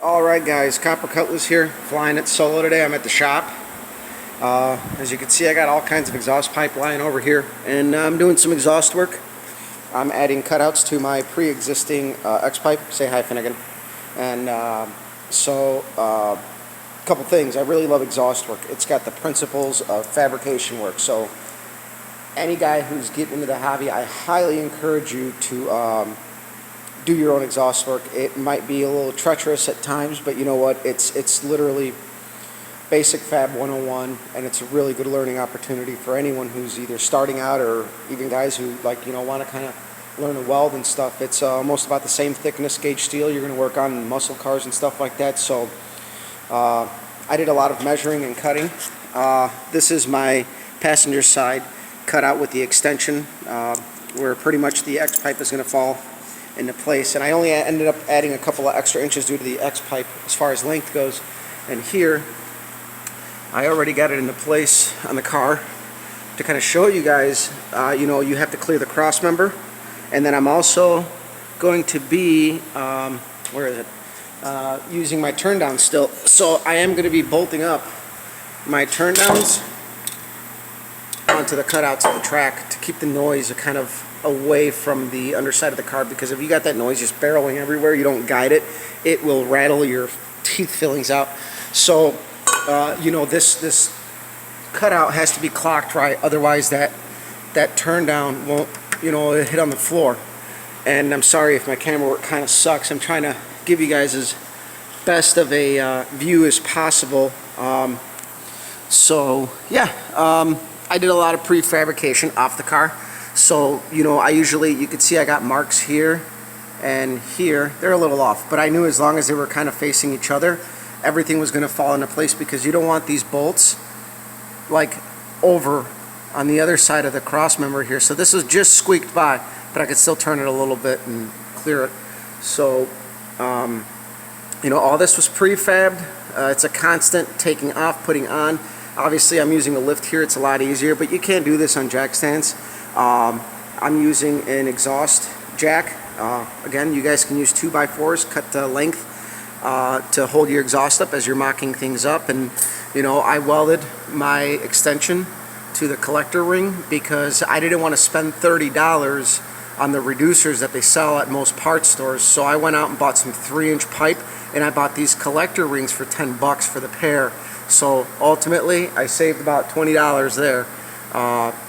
Alright guys, Copper Cutlass here, flying it solo today. I'm at the shop. As you can see, I got all kinds of exhaust pipe lying over here, and I'm doing some exhaust work. I'm adding cutouts to my pre-existing X-pipe. Say hi, Finnegan. And a couple things. I really love exhaust work. It's got the principles of fabrication work. So any guy who's getting into the hobby, I highly encourage you to do your own exhaust work. It might be a little treacherous at times, but you know what? It's literally basic Fab 101, and it's a really good learning opportunity for anyone who's either starting out or even guys who want to kind of learn to weld and stuff. It's almost about the same thickness gauge steel you're going to work on in muscle cars and stuff like that. So I did a lot of measuring and cutting. This is my passenger side cut out with the extension where pretty much the X pipe is going to fall into place, and I only ended up adding a couple of extra inches due to the X pipe as far as length goes. And here I already got it into place on the car to kind of show you guys. You have to clear the cross member, and then I'm also going to be using my turn down still. So I am going to be bolting up my turn downs onto the cutouts of the track to keep the noise kind of away from the underside of the car, because if you got that noise just barreling everywhere, you don't guide it, it will rattle your teeth fillings out. So this cutout has to be clocked right, otherwise that turn down won't hit on the floor. And I'm sorry if my camera work kind of sucks. I'm trying to give you guys as best of a view as possible. I did a lot of prefabrication off the car. So, you can see I got marks here and here. They're a little off, but I knew as long as they were kind of facing each other, everything was going to fall into place, because you don't want these bolts like over on the other side of the cross member here. So this was just squeaked by, but I could still turn it a little bit and clear it. So, all this was prefabbed. It's a constant taking off, putting on. Obviously, I'm using a lift here. It's a lot easier, but you can't do this on jack stands. I'm using an exhaust jack. Again, you guys can use 2x4s, cut the length to hold your exhaust up as you're mocking things up. And I welded my extension to the collector ring because I didn't want to spend $30 on the reducers that they sell at most parts stores. So I went out and bought some 3-inch pipe, and I bought these collector rings for $10 for the pair. So ultimately, I saved about $20 there.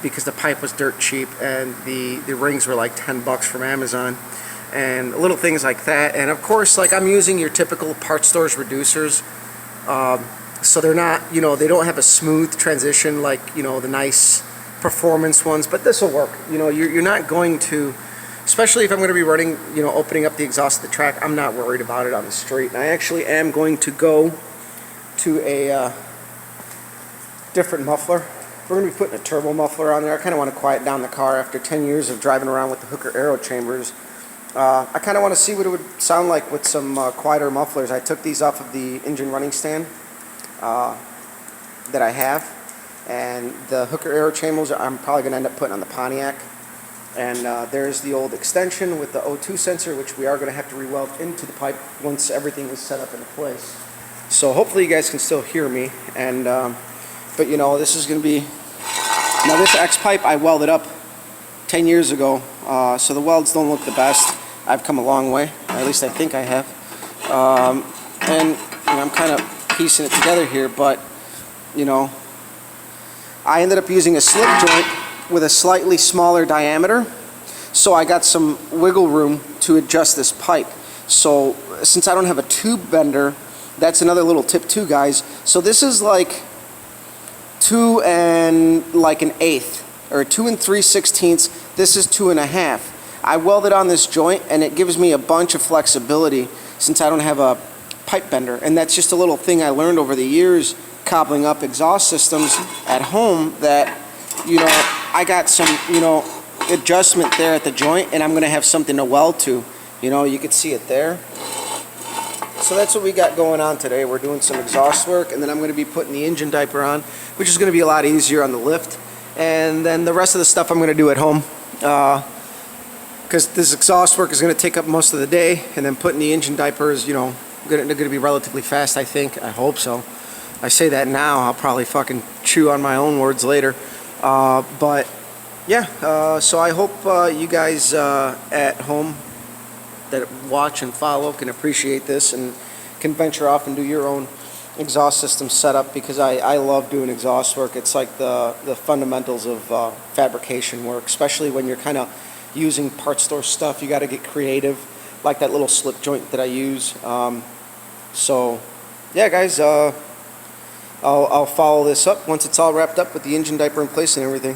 Because the pipe was dirt cheap, and the rings were like $10 from Amazon, and little things like that. And of course, I'm using your typical parts stores reducers, so they're not, they don't have a smooth transition like the nice performance ones, but this will work. You're not going to, especially if I'm going to be running, opening up the exhaust of the track, I'm not worried about it on the street. And I actually am going to go to a different muffler. We're going to be putting a turbo muffler on there. I kind of want to quiet down the car after 10 years of driving around with the Hooker Aero chambers. I kind of want to see what it would sound like with some quieter mufflers. I took these off of the engine running stand that I have, and the Hooker Aero chambers I'm probably going to end up putting on the Pontiac. And there's the old extension with the O2 sensor, which we are going to have to re-weld into the pipe once everything is set up in place. So hopefully you guys can still hear me. And but this is going to be, now this X pipe I welded up 10 years ago, so the welds don't look the best. I've come a long way, or at least I think I have. And I'm kind of piecing it together here, but I ended up using a slip joint with a slightly smaller diameter, so I got some wiggle room to adjust this pipe. So since I don't have a tube bender, that's another little tip too, guys. So this is like 2 and like an eighth, or 2 and 3/16. This is 2 1/2. I welded on this joint, and it gives me a bunch of flexibility since I don't have a pipe bender. And that's just a little thing I learned over the years cobbling up exhaust systems at home, that I got some adjustment there at the joint, and I'm going to have something to weld to. You can see it there. So that's what we got going on today. We're doing some exhaust work, and then I'm going to be putting the engine diaper on, which is going to be a lot easier on the lift. And then the rest of the stuff I'm going to do at home, because this exhaust work is going to take up most of the day, and then putting the engine diapers, They're gonna be relatively fast, I think. I hope so. I say that now, I'll probably fucking chew on my own words later. But yeah, so I hope you guys at home that watch and follow can appreciate this and can venture off and do your own exhaust system setup, because I love doing exhaust work. It's like the fundamentals of fabrication work, especially when you're kind of using parts store stuff. You got to get creative, like that little slip joint that I use. So yeah, guys, I'll follow this up once it's all wrapped up with the engine diaper in place and everything.